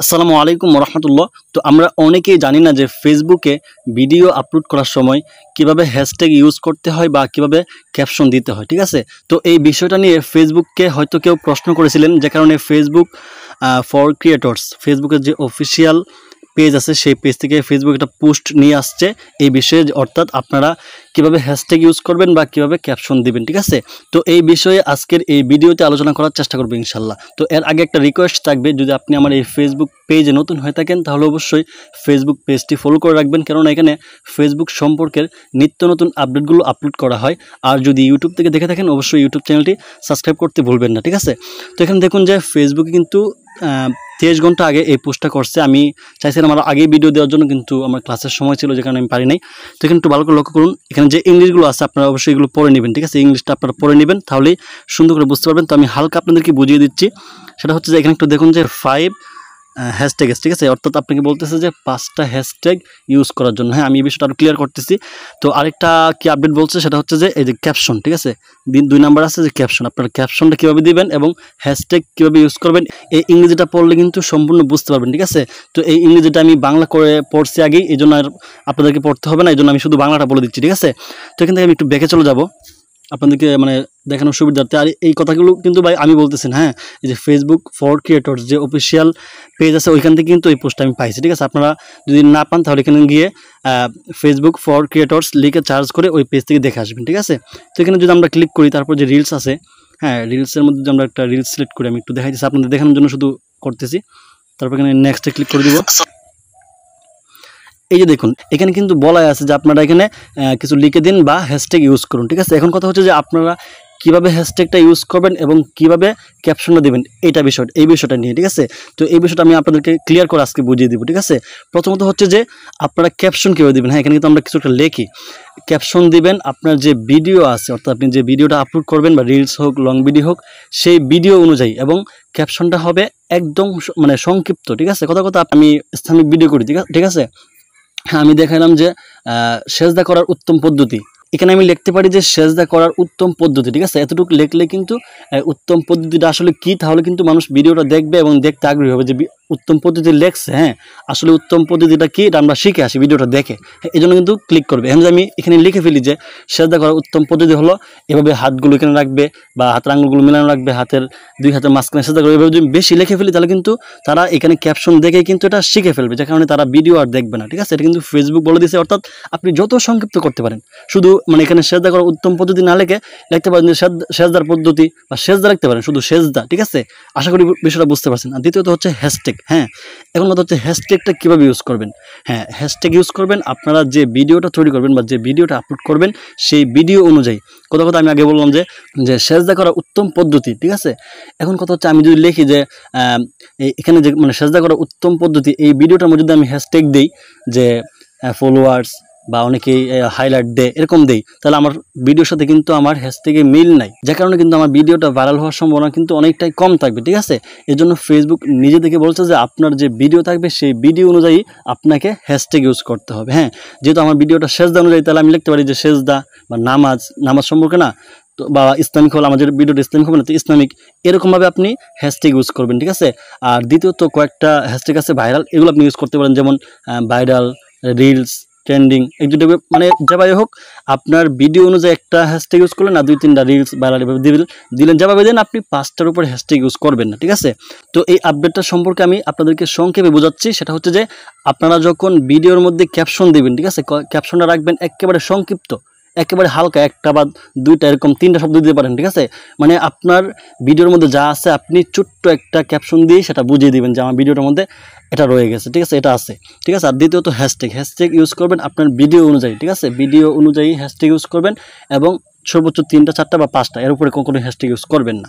আসসালামু আলাইকুম রহমতুল্লাহ। তো আমরা অনেকেই জানি না যে ফেসবুকে ভিডিও আপলোড করার সময় কিভাবে হ্যাশট্যাগ ইউজ করতে হয় বা কিভাবে ক্যাপশন দিতে হয়, ঠিক আছে। তো এই বিষয়টা নিয়ে ফেসবুককে হয়তো কেউ প্রশ্ন করেছিলেন, যে কারণে ফেসবুক ফর ক্রিয়েটর্স, ফেসবুকের যে অফিসিয়াল পেজ আছে সেই পেজ থেকে ফেসবুক একটা পোস্ট নিয়ে আসছে এই বিষয়ে, অর্থাৎ আপনারা কিভাবে হ্যাশট্যাগ ইউজ করবেন বা কিভাবে ক্যাপশন দিবেন, ঠিক আছে। তো এই বিষয়ে আজকের এই ভিডিওতে আলোচনা করার চেষ্টা করবো ইনশাল্লাহ। তো এর আগে একটা রিকোয়েস্ট থাকবে, যদি আপনি আমার এই ফেসবুক পেজে নতুন হয়ে থাকেন তাহলে অবশ্যই ফেসবুক পেজটি ফলো করে রাখবেন, কেননা এখানে ফেসবুক সম্পর্কের নিত্য নতুন আপডেটগুলো আপলোড করা হয়। আর যদি ইউটিউব থেকে দেখে থাকেন অবশ্যই ইউটিউব চ্যানেলটি সাবস্ক্রাইব করতে ভুলবেন না, ঠিক আছে। তো এখানে দেখুন যে ফেসবুকে কিন্তু 23 ঘন্টা আগে এই পোস্টটা করছে। আমি চাইছিলাম আমার আগেই ভিডিও দেওয়ার জন্য, কিন্তু আমার ক্লাসের সময় ছিল যে কারণে আমি পারি নাই। তো এখানে একটু ভালো করে লক্ষ্য করুন, এখানে যে ইংলিশগুলো আছে আপনারা অবশ্যই এগুলো পড়ে নেবেন, ঠিক আছে। ইংলিশটা আপনারা পড়ে নেবেন, তাহলেই সুন্দর করে বুঝতে পারবেন। তো আমি হালকা আপনাদেরকে বুঝিয়ে দিচ্ছি। সেটা হচ্ছে যে এখানে একটু দেখুন যে 5 হ্যাশট্যাগ, ঠিক আছে, অর্থাৎ আপনাকে বলতেছে যে 5টা হ্যাশট্যাগ ইউজ করার জন্য। হ্যাঁ, আমি এই বিষয়টা আরও ক্লিয়ার করতেছি। তো আরেকটা কি আপডেট বলছে সেটা হচ্ছে যে এই যে ক্যাপশন, ঠিক আছে, 2 নাম্বার আছে যে ক্যাপশন, আপনারা ক্যাপশনটা কীভাবে দিবেন এবং হ্যাশট্যাগ কীভাবে ইউজ করবেন, এই ইংরেজিটা পড়লে কিন্তু সম্পূর্ণ বুঝতে পারবেন, ঠিক আছে। তো এই ইংরেজিটা আমি বাংলা করে পড়ছি আগেই, এই জন্য আর আপনাদেরকে পড়তে হবে না, এই জন্য আমি শুধু বাংলাটা বলে দিচ্ছি, ঠিক আছে। তো এখান থেকে আমি একটু ব্যাকে চলে যাব আপনাদেরকে মানে দেখানোর সুবিধার্থে। আর এই কথাগুলো কিন্তু ভাই আমি বলতেছেন, হ্যাঁ, এই যে ফেসবুক ফর ক্রিয়েটর্স যে অফিসিয়াল পেজ আছে ওইখান থেকে কিন্তু এই পোস্টটা আমি পাইছি, ঠিক আছে। আপনারা যদি না পান তাহলে এখানে গিয়ে ফেসবুক ফর ক্রিয়েটর্স লিখে সার্চ করে ওই পেজ থেকে দেখে আসবেন, ঠিক আছে। তো এখানে যদি আমরা ক্লিক করি, তারপর যে রিলস আছে, হ্যাঁ, রিলসের মধ্যে যদি আমরা একটা রিলস সিলেক্ট করি, আমি একটু দেখাইতেছি আপনাদের দেখানোর জন্য শুধু করতেছি। তারপর এখানে নেক্সটে ক্লিক করে দিব। এই যে দেখুন এখানে কিন্তু বলাই আছে যে আপনারা এখানে কিছু লিখে দিন বা হ্যাশট্যাগ ইউজ করুন, ঠিক আছে। এখন কথা হচ্ছে যে আপনারা কিভাবে হ্যাশট্যাগটা ইউজ করবেন এবং কিভাবে ক্যাপশনটা দেবেন, এই বিষয়টা নিয়ে, ঠিক আছে। তো এই বিষয়টা আমি আপনাদেরকে ক্লিয়ার করে আজকে বুঝিয়ে দিব, ঠিক আছে। প্রথমত হচ্ছে যে আপনারা ক্যাপশন কীভাবে দেবেন। হ্যাঁ, এখানে কিন্তু আমরা কিছু একটা লেখি, ক্যাপশন দিবেন আপনার যে ভিডিও আছে, অর্থাৎ আপনি যে ভিডিওটা আপলোড করবেন বা রিলস হোক লং ভিডিও হোক সেই ভিডিও অনুযায়ী, এবং ক্যাপশনটা হবে একদম মানে সংক্ষিপ্ত, ঠিক আছে। কথা আমি ইসলামিক ভিডিও করি, ঠিক আছে। হ্যাঁ, আমি দেখালাম যে সেজদা করার উত্তম পদ্ধতি, এখানে আমি লিখতে পারি যে সেজদা করার উত্তম পদ্ধতি, ঠিক আছে। এতটুকু লিখলে কিন্তু উত্তম পদ্ধতিটা আসলে কি, তাহলে কিন্তু মানুষ ভিডিওটা দেখবে এবং দেখতে আগ্রহী হবে যে উত্তম পদ্ধতি লেখছে, হ্যাঁ, আসলে উত্তম পদ্ধতিটা কি এটা আমরা শিখে আসি ভিডিওটা দেখে, এই জন্য কিন্তু ক্লিক করবে। এখন আমি এখানে লিখে ফেলি যে সেজদা করার উত্তম পদ্ধতি হলো এভাবে হাতগুলো এখানে রাখবে বা হাতের আঙুলগুলো মিলানো রাখবে, দুই হাতের মাঝখানে সেজদা করবে, এভাবে যদি বেশি লিখে ফেলি তাহলে কিন্তু তারা এখানে ক্যাপশন দেখে কিন্তু এটা শিখে ফেলবে, যে কারণে তারা ভিডিও আর দেখবে না, ঠিক আছে। এটা কিন্তু ফেসবুক বলে দিয়েছে, অর্থাৎ আপনি যত সংক্ষিপ্ত করতে পারেন, শুধু মানে এখানে সেজদা করার উত্তম পদ্ধতি না লিখে লিখতে পারেন যে সেজদার পদ্ধতি বা সেজদা লিখতে পারেন, শুধু সেজদা, ঠিক আছে। আশা করি বিষয়টা বুঝতে পারছেন। আর দ্বিতীয়ত হচ্ছে হ্যাশট্যাগ। হ্যাঁ, এখন কথা হচ্ছে হ্যাশট্যাগটা কীভাবে ইউজ করবেন। হ্যাঁ, হ্যাশট্যাগ ইউজ করবেন আপনারা যে ভিডিওটা তৈরি করবেন বা যে ভিডিওটা আপলোড করবেন সেই ভিডিও অনুযায়ী। কথা আমি আগে বললাম যে সেজদা করার উত্তম পদ্ধতি, ঠিক আছে। এখন কথা হচ্ছে আমি যদি লিখি যে এখানে যে মানে সেজদা করার উত্তম পদ্ধতি, এই ভিডিওটার মধ্যে যদি আমি হ্যাশট্যাগ দিই যে ফলোয়ার্স বা অনেকেই হাইলাইট দেয় এরকম দেই, তাহলে আমার ভিডিওর সাথে কিন্তু আমার হ্যাশট্যাগে মিল নাই, যার কারণে কিন্তু আমার ভিডিওটা ভাইরাল হওয়ার সম্ভাবনা কিন্তু অনেকটাই কম থাকবে, ঠিক আছে। এর জন্য ফেসবুক নিজে থেকে বলছে যে আপনার যে ভিডিও থাকবে সেই ভিডিও অনুযায়ী আপনাকে হ্যাশট্যাগ ইউজ করতে হবে। হ্যাঁ, যেহেতু আমার ভিডিওটা সেজদা অনুযায়ী, তাহলে আমি লিখতে পারি যে সেজদা বা নামাজ সম্পর্কে না, তো বা ইসলামিক হল, আমাদের ভিডিওটা ইসলামিক হবে না, তো ইসলামিক, এরকমভাবে আপনি হ্যাশট্যাগ ইউজ করবেন, ঠিক আছে। আর দ্বিতীয়ত কয়েকটা হ্যাশট্যাগ আছে ভাইরাল, এগুলো আপনি ইউজ করতে পারেন, যেমন ভাইরাল, রিলস, ট্রেন্ডিং, এই দুটো মানে যেভাবে হোক আপনার ভিডিও অনুযায়ী একটা হ্যাশট্যাগ ইউজ করলেন, না 2-3টা রিলস ভাইরাল এভাবে দিলেন, যেভাবে দেন আপনি 5টার উপরে হ্যাশট্যাগ ইউজ করবেন না, ঠিক আছে। তো এই আপডেটটা সম্পর্কে আমি আপনাদেরকে সংক্ষেপে বোঝাচ্ছি। সেটা হচ্ছে যে আপনারা যখন ভিডিওর মধ্যে ক্যাপশন দিবেন, ঠিক আছে, ক্যাপশনটা রাখবেন একেবারে সংক্ষিপ্ত, একেবারে হালকা, 1টা বা 2টা এরকম 3টা শব্দ দিতে পারেন, ঠিক আছে। মানে আপনার ভিডিওর মধ্যে যা আছে আপনি ছোট্ট একটা ক্যাপশন দিয়ে সেটা বুঝিয়ে দিবেন যে আমার ভিডিওটার মধ্যে এটা রয়ে গেছে, ঠিক আছে, এটা আছে, ঠিক আছে। আর দ্বিতীয়ত হ্যাশট্যাগ ইউজ করবেন আপনার ভিডিও অনুযায়ী, ঠিক আছে, ভিডিও অনুযায়ী হ্যাশট্যাগ ইউজ করবেন, এবং সর্বোচ্চ 3টা 4টা বা 5টা, এর উপরে কোনো হ্যাশট্যাগ ইউজ করবেন না।